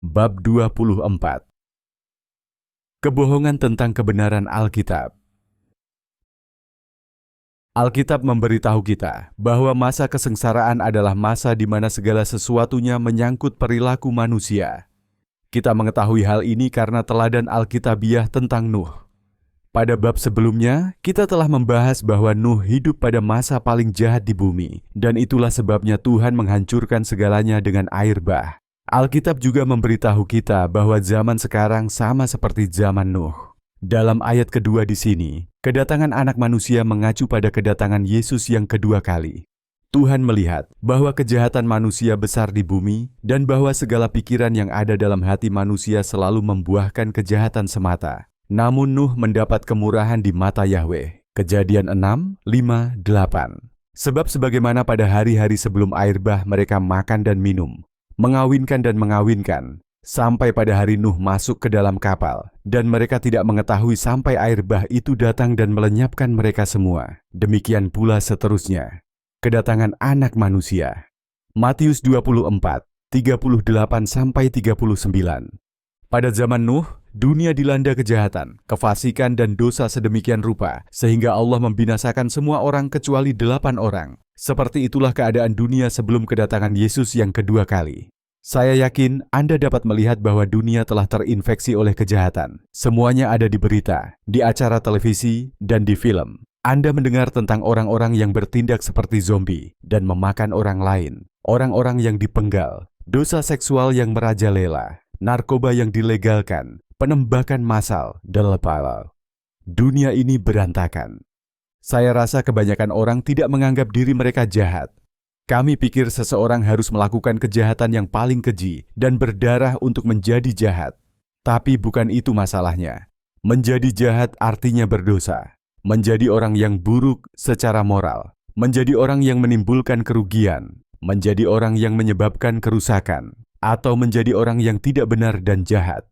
Bab 24. Kebohongan tentang kebenaran Alkitab. Alkitab memberitahu kita bahwa masa kesengsaraan adalah masa di mana segala sesuatunya menyangkut perilaku manusia. Kita mengetahui hal ini karena teladan Alkitabiah tentang Nuh. Pada bab sebelumnya, kita telah membahas bahwa Nuh hidup pada masa paling jahat di bumi, dan itulah sebabnya Tuhan menghancurkan segalanya dengan air bah. Alkitab juga memberitahu kita bahwa zaman sekarang sama seperti zaman Nuh. Dalam ayat kedua di sini, kedatangan anak manusia mengacu pada kedatangan Yesus yang kedua kali. Tuhan melihat bahwa kejahatan manusia besar di bumi dan bahwa segala pikiran yang ada dalam hati manusia selalu membuahkan kejahatan semata. Namun Nuh mendapat kemurahan di mata Yahweh. Kejadian 6, 5, 8. Sebab sebagaimana pada hari-hari sebelum air bah mereka makan dan minum, mengawinkan dan mengawinkan, sampai pada hari Nuh masuk ke dalam kapal, dan mereka tidak mengetahui sampai air bah itu datang dan melenyapkan mereka semua. Demikian pula seterusnya. Kedatangan anak manusia. Matius 24, 38-39. Pada zaman Nuh, dunia dilanda kejahatan, kefasikan dan dosa sedemikian rupa, sehingga Allah membinasakan semua orang kecuali 8 orang. Seperti itulah keadaan dunia sebelum kedatangan Yesus yang kedua kali. Saya yakin Anda dapat melihat bahwa dunia telah terinfeksi oleh kejahatan. Semuanya ada di berita, di acara televisi, dan di film. Anda mendengar tentang orang-orang yang bertindak seperti zombie dan memakan orang lain, orang-orang yang dipenggal, dosa seksual yang merajalela, narkoba yang dilegalkan, penembakan massal, dan lepal. Dunia ini berantakan. Saya rasa kebanyakan orang tidak menganggap diri mereka jahat. Kami pikir seseorang harus melakukan kejahatan yang paling keji dan berdarah untuk menjadi jahat. Tapi bukan itu masalahnya. Menjadi jahat artinya berdosa. Menjadi orang yang buruk secara moral. Menjadi orang yang menimbulkan kerugian. Menjadi orang yang menyebabkan kerusakan. Atau menjadi orang yang tidak benar dan jahat.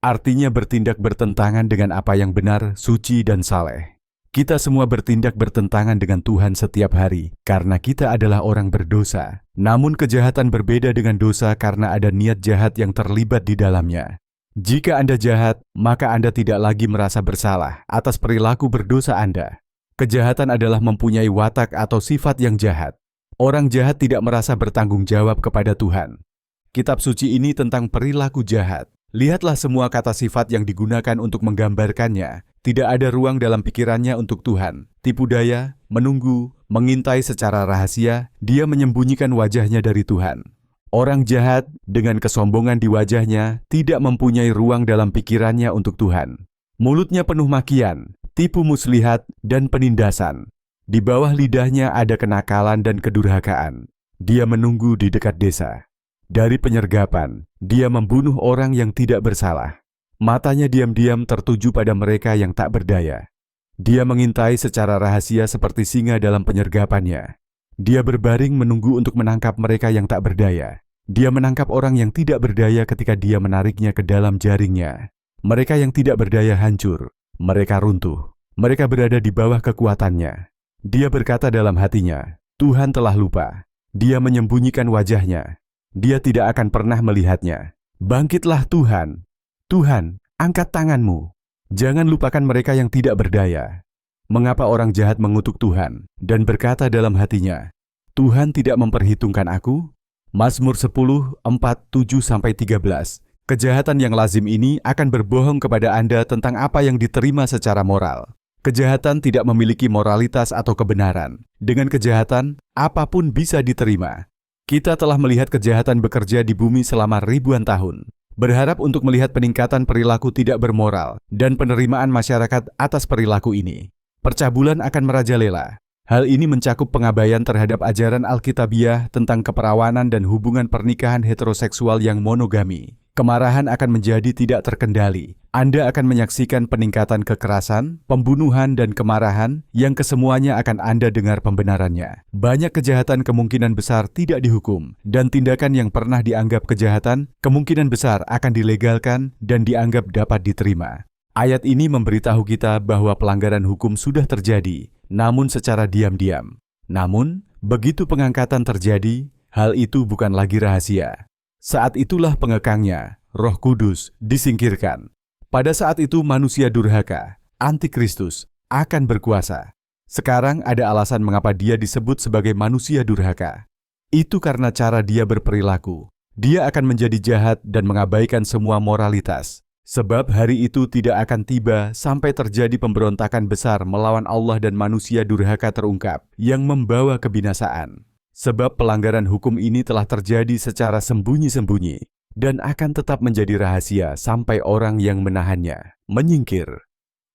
Artinya bertindak bertentangan dengan apa yang benar, suci, dan saleh. Kita semua bertindak bertentangan dengan Tuhan setiap hari karena kita adalah orang berdosa. Namun kejahatan berbeda dengan dosa karena ada niat jahat yang terlibat di dalamnya. Jika Anda jahat, maka Anda tidak lagi merasa bersalah atas perilaku berdosa Anda. Kejahatan adalah mempunyai watak atau sifat yang jahat. Orang jahat tidak merasa bertanggung jawab kepada Tuhan. Kitab suci ini tentang perilaku jahat. Lihatlah semua kata sifat yang digunakan untuk menggambarkannya. Tidak ada ruang dalam pikirannya untuk Tuhan. Tipu daya, menunggu, mengintai secara rahasia, dia menyembunyikan wajahnya dari Tuhan. Orang jahat dengan kesombongan di wajahnya tidak mempunyai ruang dalam pikirannya untuk Tuhan. Mulutnya penuh makian, tipu muslihat, dan penindasan. Di bawah lidahnya ada kenakalan dan kedurhakaan. Dia menunggu di dekat desa. Dari penyergapan, dia membunuh orang yang tidak bersalah. Matanya diam-diam tertuju pada mereka yang tak berdaya. Dia mengintai secara rahasia seperti singa dalam penyergapannya. Dia berbaring menunggu untuk menangkap mereka yang tak berdaya. Dia menangkap orang yang tidak berdaya ketika dia menariknya ke dalam jaringnya. Mereka yang tidak berdaya hancur. Mereka runtuh. Mereka berada di bawah kekuatannya. Dia berkata dalam hatinya, Tuhan telah lupa. Dia menyembunyikan wajahnya. Dia tidak akan pernah melihatnya. Bangkitlah Tuhan. Tuhan, angkat tanganmu. Jangan lupakan mereka yang tidak berdaya. Mengapa orang jahat mengutuk Tuhan dan berkata dalam hatinya, Tuhan tidak memperhitungkan aku? Mazmur 10, 4, 7-13. Kejahatan yang lazim ini akan berbohong kepada Anda tentang apa yang diterima secara moral. Kejahatan tidak memiliki moralitas atau kebenaran. Dengan kejahatan, apapun bisa diterima. Kita telah melihat kejahatan bekerja di bumi selama ribuan tahun. Berharap untuk melihat peningkatan perilaku tidak bermoral dan penerimaan masyarakat atas perilaku ini. Percabulan akan merajalela. Hal ini mencakup pengabaian terhadap ajaran Alkitabiah tentang keperawanan dan hubungan pernikahan heteroseksual yang monogami. Kemarahan akan menjadi tidak terkendali. Anda akan menyaksikan peningkatan kekerasan, pembunuhan, dan kemarahan yang kesemuanya akan Anda dengar pembenarannya. Banyak kejahatan kemungkinan besar tidak dihukum, dan tindakan yang pernah dianggap kejahatan kemungkinan besar akan dilegalkan dan dianggap dapat diterima. Ayat ini memberitahu kita bahwa pelanggaran hukum sudah terjadi, namun secara diam-diam. Namun, begitu pengangkatan terjadi, hal itu bukan lagi rahasia. Saat itulah pengekangnya, Roh Kudus disingkirkan. Pada saat itu manusia durhaka, antikristus, akan berkuasa. Sekarang ada alasan mengapa dia disebut sebagai manusia durhaka. Itu karena cara dia berperilaku. Dia akan menjadi jahat dan mengabaikan semua moralitas. Sebab hari itu tidak akan tiba sampai terjadi pemberontakan besar melawan Allah dan manusia durhaka terungkap yang membawa kebinasaan. Sebab pelanggaran hukum ini telah terjadi secara sembunyi-sembunyi dan akan tetap menjadi rahasia sampai orang yang menahannya menyingkir.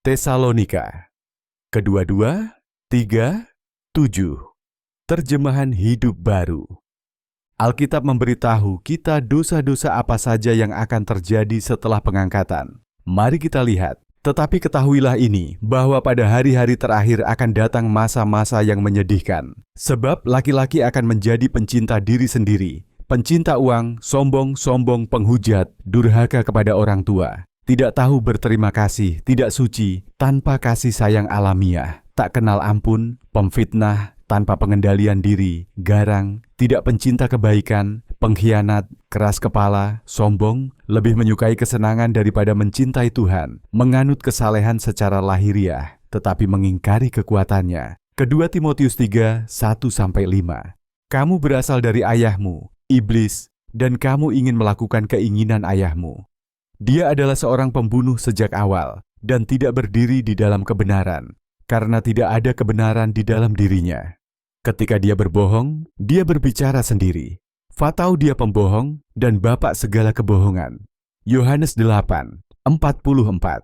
Tesalonika kedua 3:7. Terjemahan Hidup Baru. Alkitab memberitahu kita dosa-dosa apa saja yang akan terjadi setelah pengangkatan. Mari kita lihat. Tetapi ketahuilah ini, bahwa pada hari-hari terakhir akan datang masa-masa yang menyedihkan. Sebab laki-laki akan menjadi pencinta diri sendiri, pencinta uang, sombong, penghujat, durhaka kepada orang tua, tidak tahu berterima kasih, tidak suci, tanpa kasih sayang alamiah, tak kenal ampun, pemfitnah, tanpa pengendalian diri, garang, tidak pencinta kebaikan, pengkhianat, keras kepala, sombong, lebih menyukai kesenangan daripada mencintai Tuhan, menganut kesalehan secara lahiriah, tetapi mengingkari kekuatannya. Kedua Timotius 3:1-5. Kamu berasal dari ayahmu, iblis, dan kamu ingin melakukan keinginan ayahmu. Dia adalah seorang pembunuh sejak awal, dan tidak berdiri di dalam kebenaran, karena tidak ada kebenaran di dalam dirinya. Ketika dia berbohong, dia berbicara sendiri. Fatau dia pembohong dan bapak segala kebohongan. Yohanes 8:44.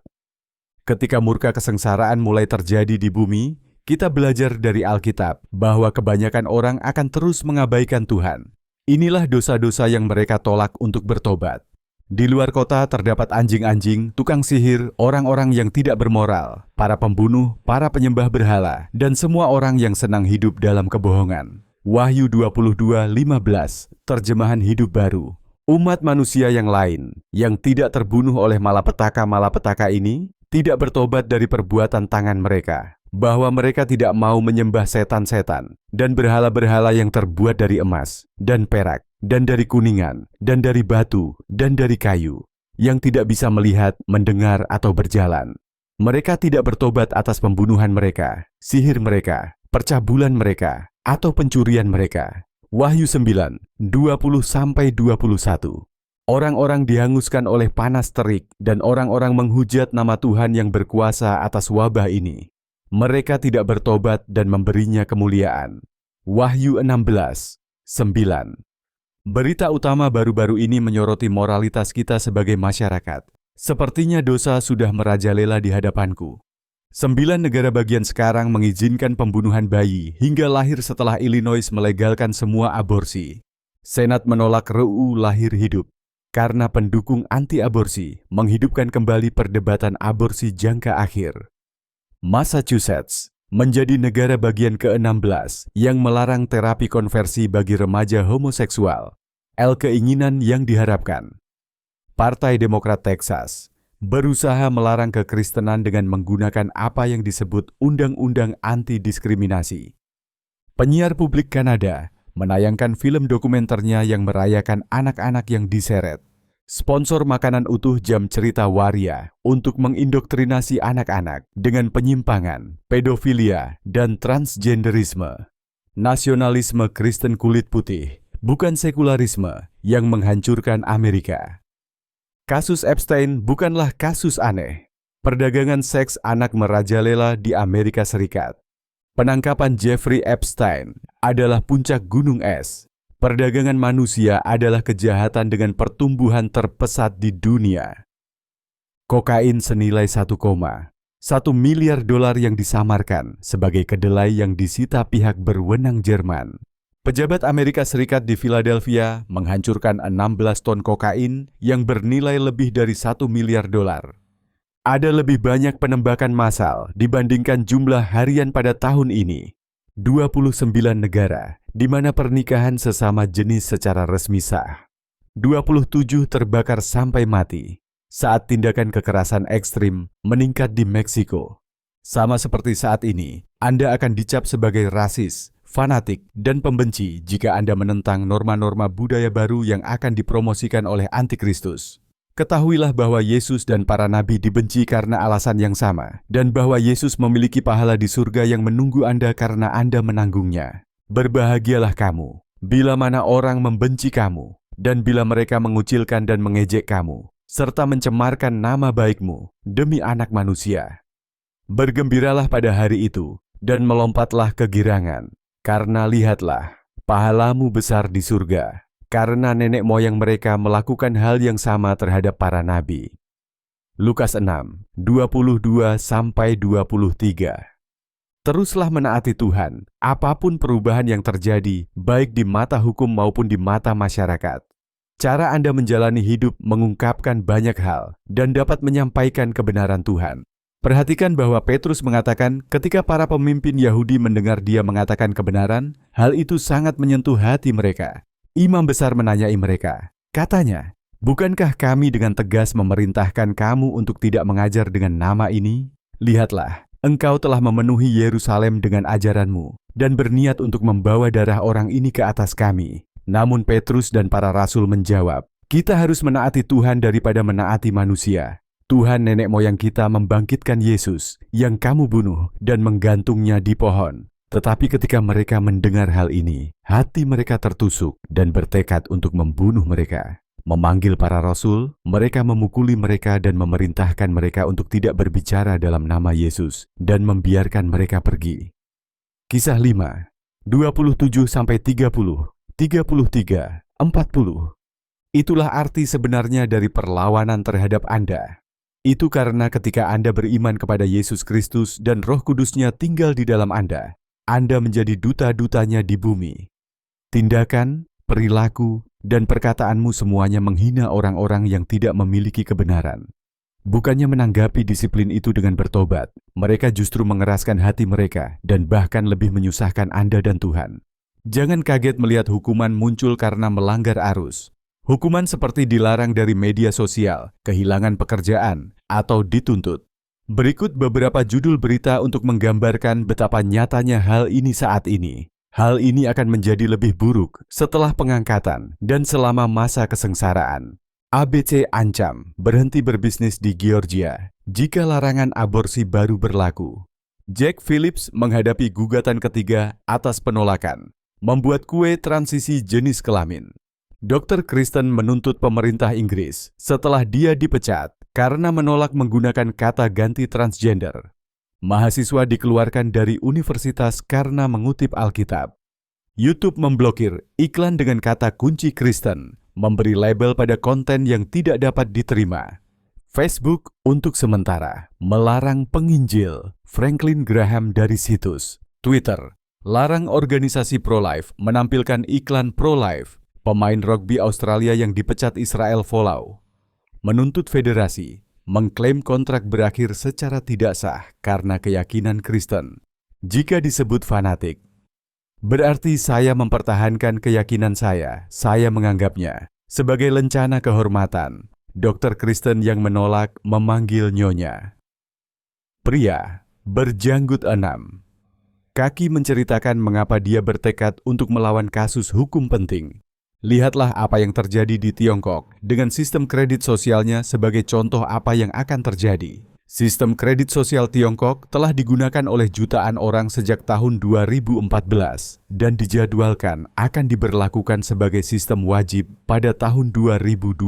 Ketika murka kesengsaraan mulai terjadi di bumi, kita belajar dari Alkitab bahwa kebanyakan orang akan terus mengabaikan Tuhan. Inilah dosa-dosa yang mereka tolak untuk bertobat. Di luar kota terdapat anjing-anjing, tukang sihir, orang-orang yang tidak bermoral, para pembunuh, para penyembah berhala, dan semua orang yang senang hidup dalam kebohongan. Wahyu 22:15, terjemahan Hidup Baru. Umat manusia yang lain, yang tidak terbunuh oleh malapetaka-malapetaka ini, tidak bertobat dari perbuatan tangan mereka, bahwa mereka tidak mau menyembah setan-setan, dan berhala-berhala yang terbuat dari emas, dan perak, dan dari kuningan, dan dari batu, dan dari kayu, yang tidak bisa melihat, mendengar, atau berjalan. Mereka tidak bertobat atas pembunuhan mereka, sihir mereka, percabulan mereka, atau pencurian mereka. Wahyu 9:20-21. Orang-orang dihanguskan oleh panas terik, dan orang-orang menghujat nama Tuhan yang berkuasa atas wabah ini. Mereka tidak bertobat dan memberinya kemuliaan. Wahyu 16:9. Berita utama baru-baru ini menyoroti moralitas kita sebagai masyarakat. Sepertinya dosa sudah merajalela di hadapanku. 9 negara bagian sekarang mengizinkan pembunuhan bayi hingga lahir setelah Illinois melegalkan semua aborsi. Senat menolak RUU Lahir Hidup karena pendukung anti-aborsi menghidupkan kembali perdebatan aborsi jangka akhir. Massachusetts menjadi negara bagian ke-16 yang melarang terapi konversi bagi remaja homoseksual. Keinginan yang diharapkan. Partai Demokrat Texas berusaha melarang kekristenan dengan menggunakan apa yang disebut Undang-Undang Anti-Diskriminasi. Penyiar publik Kanada menayangkan film dokumenternya yang merayakan anak-anak yang diseret. Sponsor makanan utuh jam cerita waria untuk mengindoktrinasi anak-anak dengan penyimpangan, pedofilia, dan transgenderisme. Nasionalisme Kristen kulit putih, bukan sekularisme yang menghancurkan Amerika. Kasus Epstein bukanlah kasus aneh. Perdagangan seks anak merajalela di Amerika Serikat. Penangkapan Jeffrey Epstein adalah puncak gunung es. Perdagangan manusia adalah kejahatan dengan pertumbuhan terpesat di dunia. Kokain senilai 1,1 miliar dolar yang disamarkan sebagai kedelai yang disita pihak berwenang Jerman. Pejabat Amerika Serikat di Philadelphia menghancurkan 16 ton kokain yang bernilai lebih dari 1 miliar dolar. Ada lebih banyak penembakan massal dibandingkan jumlah harian pada tahun ini. 29 negara di mana pernikahan sesama jenis secara resmi sah. 27 terbakar sampai mati saat tindakan kekerasan ekstrim meningkat di Meksiko. Sama seperti saat ini, Anda akan dicap sebagai rasis, fanatik, dan pembenci jika Anda menentang norma-norma budaya baru yang akan dipromosikan oleh antikristus. Ketahuilah bahwa Yesus dan para nabi dibenci karena alasan yang sama, dan bahwa Yesus memiliki pahala di surga yang menunggu Anda karena Anda menanggungnya. Berbahagialah kamu, bila mana orang membenci kamu, dan bila mereka mengucilkan dan mengejek kamu, serta mencemarkan nama baikmu demi Anak Manusia. Bergembiralah pada hari itu, dan melompatlah kegirangan, karena lihatlah, pahalamu besar di surga, karena nenek moyang mereka melakukan hal yang sama terhadap para nabi. Lukas 6, 22-23. Teruslah menaati Tuhan, apapun perubahan yang terjadi, baik di mata hukum maupun di mata masyarakat. Cara Anda menjalani hidup mengungkapkan banyak hal dan dapat menyampaikan kebenaran Tuhan. Perhatikan bahwa Petrus mengatakan ketika para pemimpin Yahudi mendengar dia mengatakan kebenaran, hal itu sangat menyentuh hati mereka. Imam besar menanyai mereka, katanya, "Bukankah kami dengan tegas memerintahkan kamu untuk tidak mengajar dengan nama ini? Lihatlah, engkau telah memenuhi Yerusalem dengan ajaranmu dan berniat untuk membawa darah orang ini ke atas kami." Namun Petrus dan para rasul menjawab, "Kita harus menaati Tuhan daripada menaati manusia. Tuhan nenek moyang kita membangkitkan Yesus yang kamu bunuh dan menggantungnya di pohon." Tetapi ketika mereka mendengar hal ini, hati mereka tertusuk dan bertekad untuk membunuh mereka. Memanggil para rasul, mereka memukuli mereka dan memerintahkan mereka untuk tidak berbicara dalam nama Yesus dan membiarkan mereka pergi. Kisah 5, 27-30, 33, 40. Itulah arti sebenarnya dari perlawanan terhadap Anda. Itu karena ketika Anda beriman kepada Yesus Kristus dan Roh Kudus-Nya tinggal di dalam Anda menjadi duta-dutanya di bumi. Tindakan, perilaku, dan perkataanmu semuanya menghina orang-orang yang tidak memiliki kebenaran. Bukannya menanggapi disiplin itu dengan bertobat, mereka justru mengeraskan hati mereka dan bahkan lebih menyusahkan Anda dan Tuhan. Jangan kaget melihat hukuman muncul karena melanggar arus. Hukuman seperti dilarang dari media sosial, kehilangan pekerjaan, atau dituntut. Berikut beberapa judul berita untuk menggambarkan betapa nyatanya hal ini saat ini. Hal ini akan menjadi lebih buruk setelah pengangkatan dan selama masa kesengsaraan. ABC ancam berhenti berbisnis di Georgia jika larangan aborsi baru berlaku. Jack Phillips menghadapi gugatan ketiga atas penolakan. Membuat kue transisi jenis kelamin. Dr. Kristen menuntut pemerintah Inggris setelah dia dipecat karena menolak menggunakan kata ganti transgender. Mahasiswa dikeluarkan dari universitas karena mengutip Alkitab. YouTube memblokir iklan dengan kata kunci Kristen, memberi label pada konten yang tidak dapat diterima. Facebook untuk sementara melarang penginjil Franklin Graham dari situs. Twitter, larang organisasi pro-life menampilkan iklan pro-life. Pemain rugby Australia yang dipecat Israel follow. Menuntut federasi, mengklaim kontrak berakhir secara tidak sah karena keyakinan Kristen. Jika disebut fanatik, berarti saya mempertahankan keyakinan saya menganggapnya sebagai lencana kehormatan. Dr. Kristen yang menolak memanggil nyonya. Pria, berjanggut 6. Kaki menceritakan mengapa dia bertekad untuk melawan kasus hukum penting. Lihatlah apa yang terjadi di Tiongkok dengan sistem kredit sosialnya sebagai contoh apa yang akan terjadi. Sistem kredit sosial Tiongkok telah digunakan oleh jutaan orang sejak tahun 2014 dan dijadwalkan akan diberlakukan sebagai sistem wajib pada tahun 2020.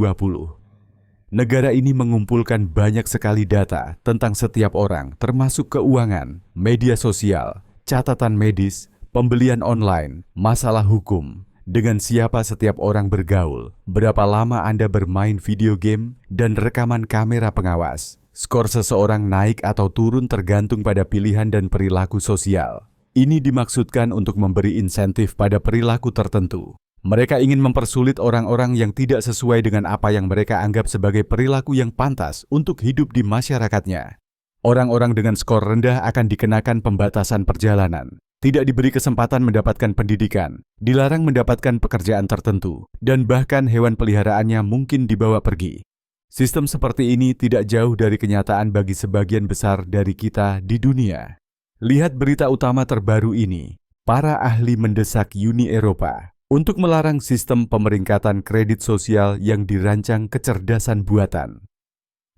Negara ini mengumpulkan banyak sekali data tentang setiap orang, termasuk keuangan, media sosial, catatan medis, pembelian online, masalah hukum, dengan siapa setiap orang bergaul, berapa lama Anda bermain video game, dan rekaman kamera pengawas. Skor seseorang naik atau turun tergantung pada pilihan dan perilaku sosial. Ini dimaksudkan untuk memberi insentif pada perilaku tertentu. Mereka ingin mempersulit orang-orang yang tidak sesuai dengan apa yang mereka anggap sebagai perilaku yang pantas untuk hidup di masyarakatnya. Orang-orang dengan skor rendah akan dikenakan pembatasan perjalanan. Tidak diberi kesempatan mendapatkan pendidikan, dilarang mendapatkan pekerjaan tertentu, dan bahkan hewan peliharaannya mungkin dibawa pergi. Sistem seperti ini tidak jauh dari kenyataan bagi sebagian besar dari kita di dunia. Lihat berita utama terbaru ini. Para ahli mendesak Uni Eropa untuk melarang sistem pemeringkatan kredit sosial yang dirancang kecerdasan buatan.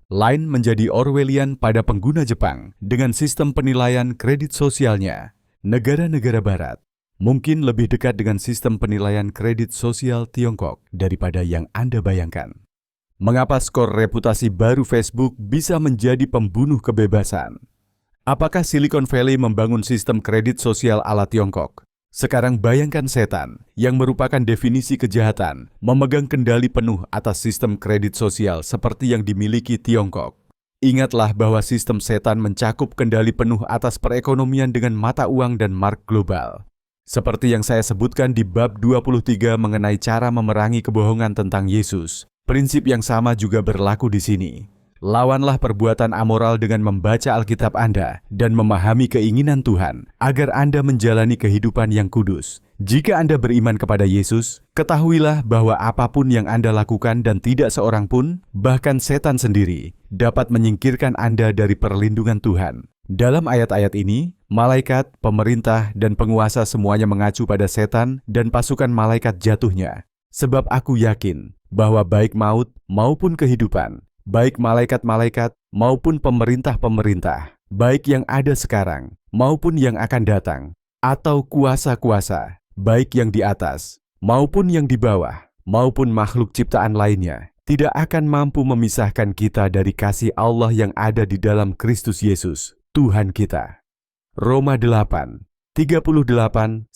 Line menjadi Orwellian pada pengguna Jepang dengan sistem penilaian kredit sosialnya. Negara-negara Barat mungkin lebih dekat dengan sistem penilaian kredit sosial Tiongkok daripada yang Anda bayangkan. Mengapa skor reputasi baru Facebook bisa menjadi pembunuh kebebasan? Apakah Silicon Valley membangun sistem kredit sosial ala Tiongkok? Sekarang bayangkan setan, yang merupakan definisi kejahatan, memegang kendali penuh atas sistem kredit sosial seperti yang dimiliki Tiongkok. Ingatlah bahwa sistem setan mencakup kendali penuh atas perekonomian dengan mata uang dan mark global. Seperti yang saya sebutkan di bab 23 mengenai cara memerangi kebohongan tentang Yesus, prinsip yang sama juga berlaku di sini. Lawanlah perbuatan amoral dengan membaca Alkitab Anda dan memahami keinginan Tuhan agar Anda menjalani kehidupan yang kudus. Jika Anda beriman kepada Yesus, ketahuilah bahwa apapun yang Anda lakukan dan tidak seorang pun, bahkan setan sendiri, dapat menyingkirkan Anda dari perlindungan Tuhan. Dalam ayat-ayat ini, malaikat, pemerintah, dan penguasa semuanya mengacu pada setan dan pasukan malaikat jatuhnya. Sebab aku yakin bahwa baik maut maupun kehidupan, baik malaikat-malaikat maupun pemerintah-pemerintah, baik yang ada sekarang maupun yang akan datang, atau kuasa-kuasa, baik yang di atas maupun yang di bawah, maupun makhluk ciptaan lainnya, tidak akan mampu memisahkan kita dari kasih Allah yang ada di dalam Kristus Yesus, Tuhan kita. Roma 8, 38-39.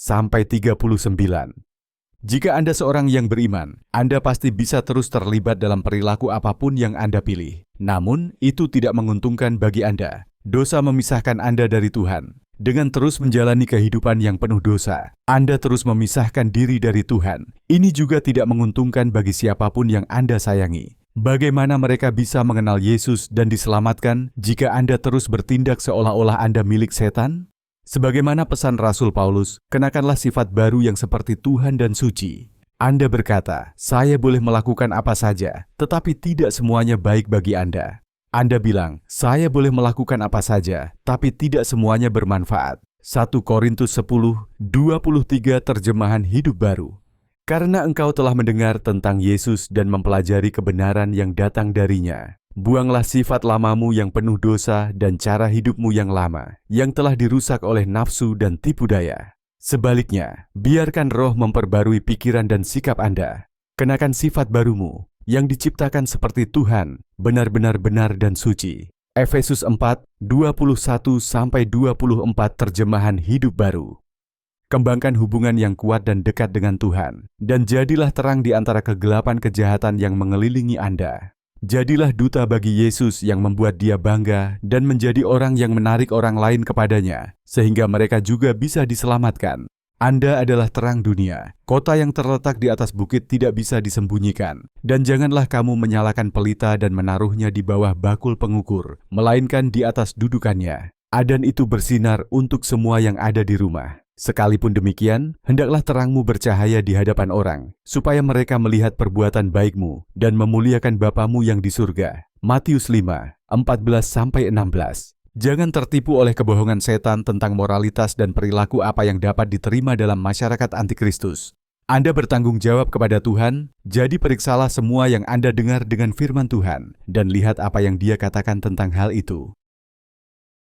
Jika Anda seorang yang beriman, Anda pasti bisa terus terlibat dalam perilaku apapun yang Anda pilih. Namun, itu tidak menguntungkan bagi Anda. Dosa memisahkan Anda dari Tuhan. Dengan terus menjalani kehidupan yang penuh dosa, Anda terus memisahkan diri dari Tuhan. Ini juga tidak menguntungkan bagi siapapun yang Anda sayangi. Bagaimana mereka bisa mengenal Yesus dan diselamatkan jika Anda terus bertindak seolah-olah Anda milik setan? Sebagaimana pesan Rasul Paulus, kenakanlah sifat baru yang seperti Tuhan dan suci. Anda berkata, saya boleh melakukan apa saja, tetapi tidak semuanya baik bagi Anda. Anda bilang, saya boleh melakukan apa saja, tapi tidak semuanya bermanfaat. 1 Korintus 10:23 terjemahan hidup baru. Karena engkau telah mendengar tentang Yesus dan mempelajari kebenaran yang datang darinya, buanglah sifat lamamu yang penuh dosa dan cara hidupmu yang lama, yang telah dirusak oleh nafsu dan tipu daya. Sebaliknya, biarkan Roh memperbarui pikiran dan sikap Anda. Kenakan sifat barumu, yang diciptakan seperti Tuhan, benar-benar benar dan suci. Efesus 4:21-24 terjemahan hidup baru. Kembangkan hubungan yang kuat dan dekat dengan Tuhan, dan jadilah terang di antara kegelapan kejahatan yang mengelilingi Anda. Jadilah duta bagi Yesus yang membuat Dia bangga dan menjadi orang yang menarik orang lain kepadanya, sehingga mereka juga bisa diselamatkan. Anda adalah terang dunia, kota yang terletak di atas bukit tidak bisa disembunyikan. Dan janganlah kamu menyalakan pelita dan menaruhnya di bawah bakul pengukur, melainkan di atas dudukannya. Adan itu bersinar untuk semua yang ada di rumah. Sekalipun demikian, hendaklah terangmu bercahaya di hadapan orang, supaya mereka melihat perbuatan baikmu dan memuliakan Bapamu yang di surga. Matius 5:14-16. Jangan tertipu oleh kebohongan setan tentang moralitas dan perilaku apa yang dapat diterima dalam masyarakat antikristus. Anda bertanggung jawab kepada Tuhan, jadi periksalah semua yang Anda dengar dengan firman Tuhan, dan lihat apa yang Dia katakan tentang hal itu.